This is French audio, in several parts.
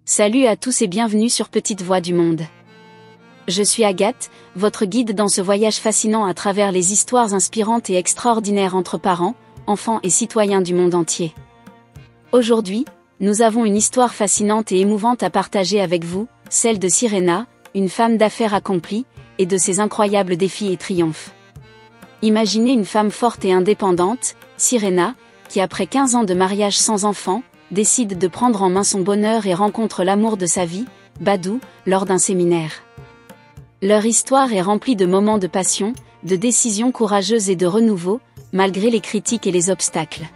Salut à tous et bienvenue sur Petite Voix du Monde. Je suis Agathe, votre guide dans ce voyage fascinant à travers les histoires inspirantes et extraordinaires entre parents, enfants et citoyens du monde entier. Aujourd'hui, nous avons une histoire fascinante et émouvante à partager avec vous, celle de Sirena, une femme d'affaires accomplie, et de ses incroyables défis et triomphes. Imaginez une femme forte et indépendante, Sirena, qui après 15 ans de mariage sans enfant, décide de prendre en main son bonheur et rencontre l'amour de sa vie, Badou, lors d'un séminaire. Leur histoire est remplie de moments de passion, de décisions courageuses et de renouveau, malgré les critiques et les obstacles.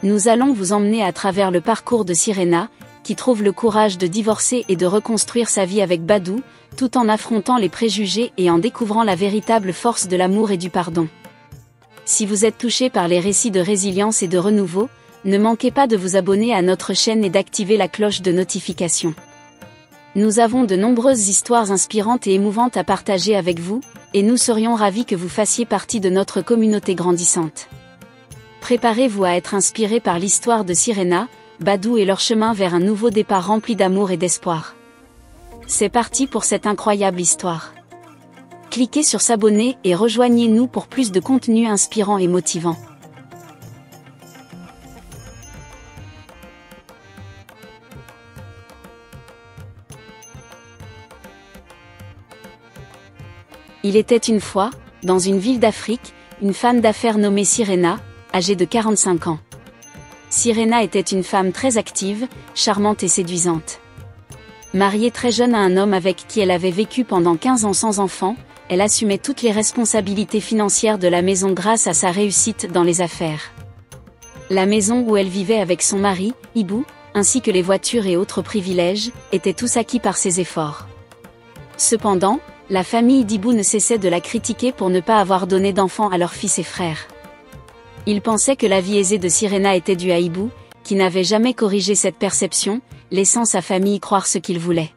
Nous allons vous emmener à travers le parcours de Sirena, qui trouve le courage de divorcer et de reconstruire sa vie avec Badou, tout en affrontant les préjugés et en découvrant la véritable force de l'amour et du pardon. Si vous êtes touché par les récits de résilience et de renouveau, ne manquez pas de vous abonner à notre chaîne et d'activer la cloche de notification. Nous avons de nombreuses histoires inspirantes et émouvantes à partager avec vous, et nous serions ravis que vous fassiez partie de notre communauté grandissante. Préparez-vous à être inspiré par l'histoire de Sirena, Badou et leur chemin vers un nouveau départ rempli d'amour et d'espoir. C'est parti pour cette incroyable histoire. Cliquez sur s'abonner et rejoignez-nous pour plus de contenu inspirant et motivant. Il était une fois, dans une ville d'Afrique, une femme d'affaires nommée Sirena, âgée de 45 ans. Sirena était une femme très active, charmante et séduisante. Mariée très jeune à un homme avec qui elle avait vécu pendant 15 ans sans enfant, elle assumait toutes les responsabilités financières de la maison grâce à sa réussite dans les affaires. La maison où elle vivait avec son mari, Ibou, ainsi que les voitures et autres privilèges, étaient tous acquis par ses efforts. Cependant, la famille d'Ibou ne cessait de la critiquer pour ne pas avoir donné d'enfants à leurs fils et frères. Ils pensaient que la vie aisée de Sirena était due à Ibou, qui n'avait jamais corrigé cette perception, laissant sa famille croire ce qu'il voulait.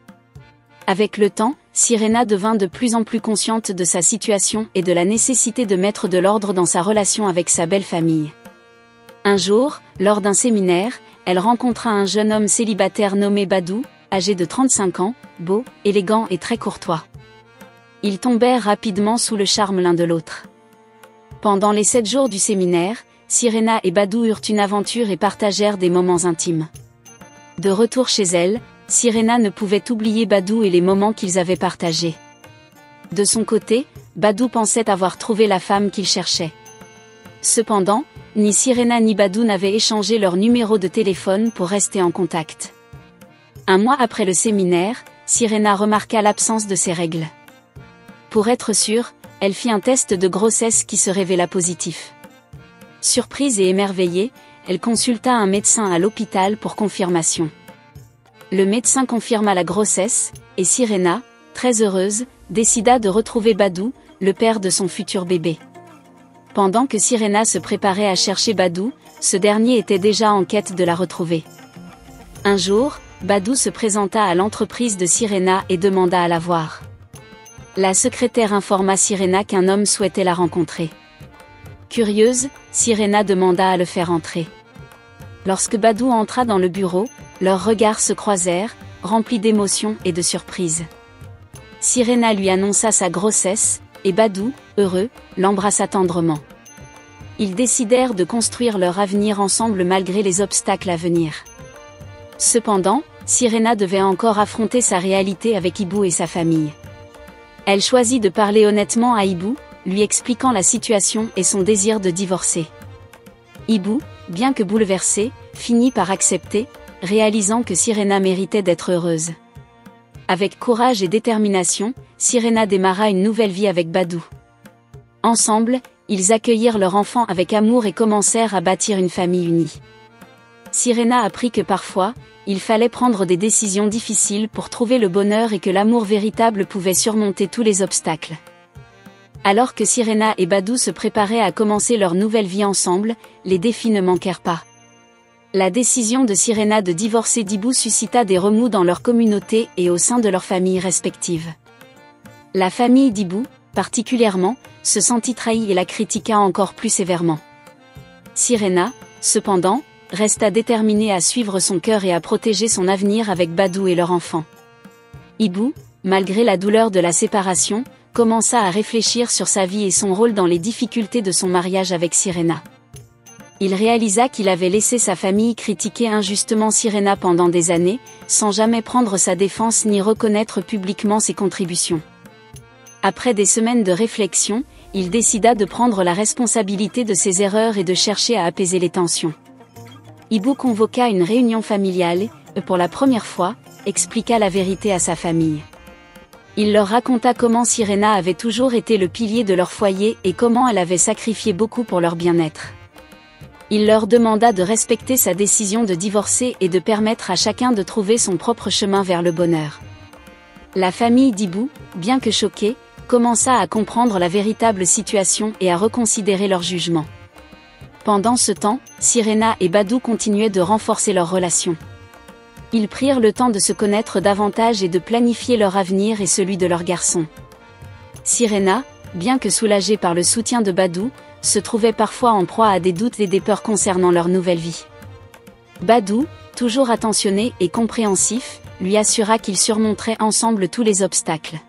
Avec le temps, Sirena devint de plus en plus consciente de sa situation et de la nécessité de mettre de l'ordre dans sa relation avec sa belle famille. Un jour, lors d'un séminaire, elle rencontra un jeune homme célibataire nommé Badou, âgé de 35 ans, beau, élégant et très courtois. Ils tombèrent rapidement sous le charme l'un de l'autre. Pendant les 7 jours du séminaire, Sirena et Badou eurent une aventure et partagèrent des moments intimes. De retour chez elle, Sirena ne pouvait oublier Badou et les moments qu'ils avaient partagés. De son côté, Badou pensait avoir trouvé la femme qu'il cherchait. Cependant, ni Sirena ni Badou n'avaient échangé leur numéro de téléphone pour rester en contact. Un mois après le séminaire, Sirena remarqua l'absence de ses règles. Pour être sûre, elle fit un test de grossesse qui se révéla positif. Surprise et émerveillée, elle consulta un médecin à l'hôpital pour confirmation. Le médecin confirma la grossesse, et Sirena, très heureuse, décida de retrouver Badou, le père de son futur bébé. Pendant que Sirena se préparait à chercher Badou, ce dernier était déjà en quête de la retrouver. Un jour, Badou se présenta à l'entreprise de Sirena et demanda à la voir. La secrétaire informa Sirena qu'un homme souhaitait la rencontrer. Curieuse, Sirena demanda à le faire entrer. Lorsque Badou entra dans le bureau, leurs regards se croisèrent, remplis d'émotion et de surprise. Sirena lui annonça sa grossesse, et Badou, heureux, l'embrassa tendrement. Ils décidèrent de construire leur avenir ensemble malgré les obstacles à venir. Cependant, Sirena devait encore affronter sa réalité avec Ibou et sa famille. Elle choisit de parler honnêtement à Ibou, lui expliquant la situation et son désir de divorcer. Ibou, bien que bouleversé, finit par accepter, réalisant que Sirena méritait d'être heureuse. Avec courage et détermination, Sirena démarra une nouvelle vie avec Badou. Ensemble, ils accueillirent leur enfant avec amour et commencèrent à bâtir une famille unie. Sirena apprit que parfois, il fallait prendre des décisions difficiles pour trouver le bonheur et que l'amour véritable pouvait surmonter tous les obstacles. Alors que Sirena et Badou se préparaient à commencer leur nouvelle vie ensemble, les défis ne manquèrent pas. La décision de Sirena de divorcer d'Ibou suscita des remous dans leur communauté et au sein de leurs familles respectives. La famille d'Ibou, particulièrement, se sentit trahie et la critiqua encore plus sévèrement. Sirena, cependant, resta déterminée à suivre son cœur et à protéger son avenir avec Badou et leur enfant. Ibou, malgré la douleur de la séparation, commença à réfléchir sur sa vie et son rôle dans les difficultés de son mariage avec Sirena. Il réalisa qu'il avait laissé sa famille critiquer injustement Sirena pendant des années, sans jamais prendre sa défense ni reconnaître publiquement ses contributions. Après des semaines de réflexion, il décida de prendre la responsabilité de ses erreurs et de chercher à apaiser les tensions. Ibou convoqua une réunion familiale et, pour la première fois, expliqua la vérité à sa famille. Il leur raconta comment Sirena avait toujours été le pilier de leur foyer et comment elle avait sacrifié beaucoup pour leur bien-être. Il leur demanda de respecter sa décision de divorcer et de permettre à chacun de trouver son propre chemin vers le bonheur. La famille d'Ibou, bien que choquée, commença à comprendre la véritable situation et à reconsidérer leur jugement. Pendant ce temps, Sirena et Badou continuaient de renforcer leur relation. Ils prirent le temps de se connaître davantage et de planifier leur avenir et celui de leur garçon. Sirena, bien que soulagée par le soutien de Badou, se trouvait parfois en proie à des doutes et des peurs concernant leur nouvelle vie. Badou, toujours attentionné et compréhensif, lui assura qu'ils surmonteraient ensemble tous les obstacles.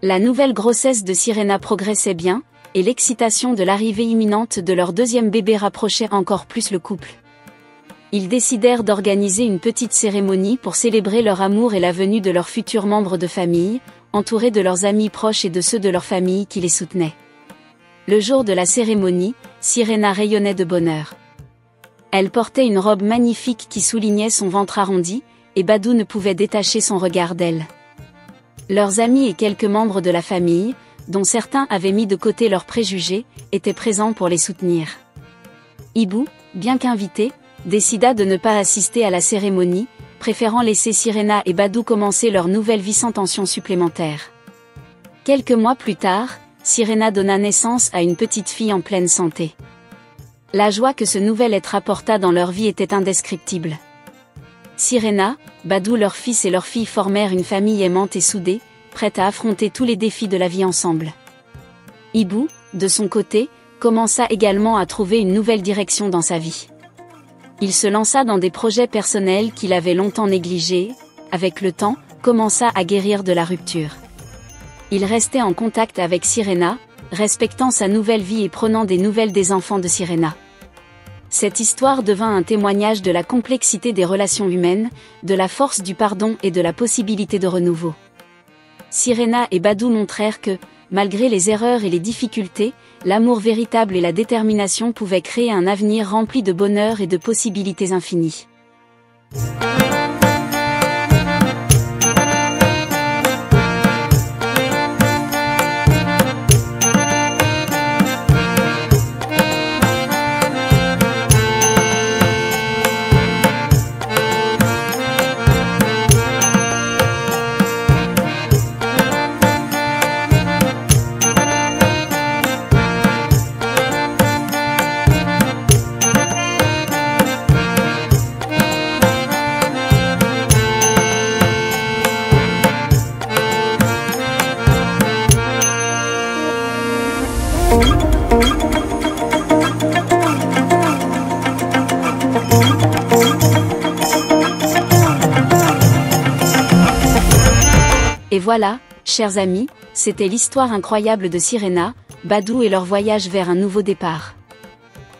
La nouvelle grossesse de Sirena progressait bien, et l'excitation de l'arrivée imminente de leur deuxième bébé rapprochait encore plus le couple. Ils décidèrent d'organiser une petite cérémonie pour célébrer leur amour et la venue de leurs futurs membres de famille, entourés de leurs amis proches et de ceux de leur famille qui les soutenaient. Le jour de la cérémonie, Sirena rayonnait de bonheur. Elle portait une robe magnifique qui soulignait son ventre arrondi, et Badou ne pouvait détacher son regard d'elle. Leurs amis et quelques membres de la famille, dont certains avaient mis de côté leurs préjugés, étaient présents pour les soutenir. Ibou, bien qu'invité, décida de ne pas assister à la cérémonie, préférant laisser Sirena et Badou commencer leur nouvelle vie sans tension supplémentaire. Quelques mois plus tard, Sirena donna naissance à une petite fille en pleine santé. La joie que ce nouvel être apporta dans leur vie était indescriptible. Sirena, Badou leur fils et leur fille formèrent une famille aimante et soudée, prête à affronter tous les défis de la vie ensemble. Ibou, de son côté, commença également à trouver une nouvelle direction dans sa vie. Il se lança dans des projets personnels qu'il avait longtemps négligés, avec le temps, commença à guérir de la rupture. Il restait en contact avec Sirena, respectant sa nouvelle vie et prenant des nouvelles des enfants de Sirena. Cette histoire devint un témoignage de la complexité des relations humaines, de la force du pardon et de la possibilité de renouveau. Sirena et Badou montrèrent que, malgré les erreurs et les difficultés, l'amour véritable et la détermination pouvaient créer un avenir rempli de bonheur et de possibilités infinies. Et voilà, chers amis, c'était l'histoire incroyable de Sirena, Badou et leur voyage vers un nouveau départ.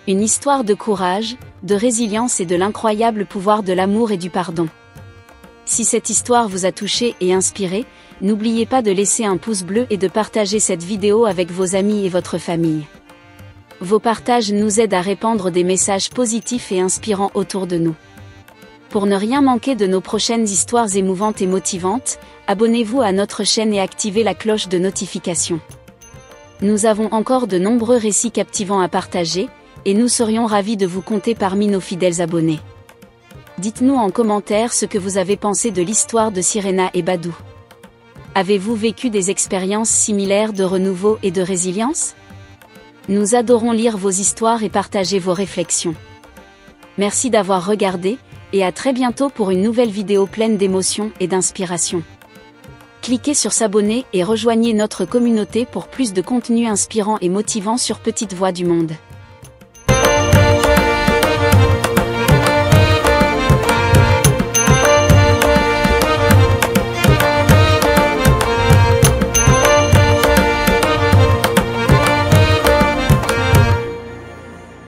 Une histoire de courage, de résilience et de l'incroyable pouvoir de l'amour et du pardon. Si cette histoire vous a touché et inspiré, n'oubliez pas de laisser un pouce bleu et de partager cette vidéo avec vos amis et votre famille. Vos partages nous aident à répandre des messages positifs et inspirants autour de nous. Pour ne rien manquer de nos prochaines histoires émouvantes et motivantes, abonnez-vous à notre chaîne et activez la cloche de notification. Nous avons encore de nombreux récits captivants à partager, et nous serions ravis de vous compter parmi nos fidèles abonnés. Dites-nous en commentaire ce que vous avez pensé de l'histoire de Sirena et Badou. Avez-vous vécu des expériences similaires de renouveau et de résilience? Nous adorons lire vos histoires et partager vos réflexions. Merci d'avoir regardé, et à très bientôt pour une nouvelle vidéo pleine d'émotions et d'inspiration. Cliquez sur s'abonner et rejoignez notre communauté pour plus de contenu inspirant et motivant sur Petite Voix du Monde.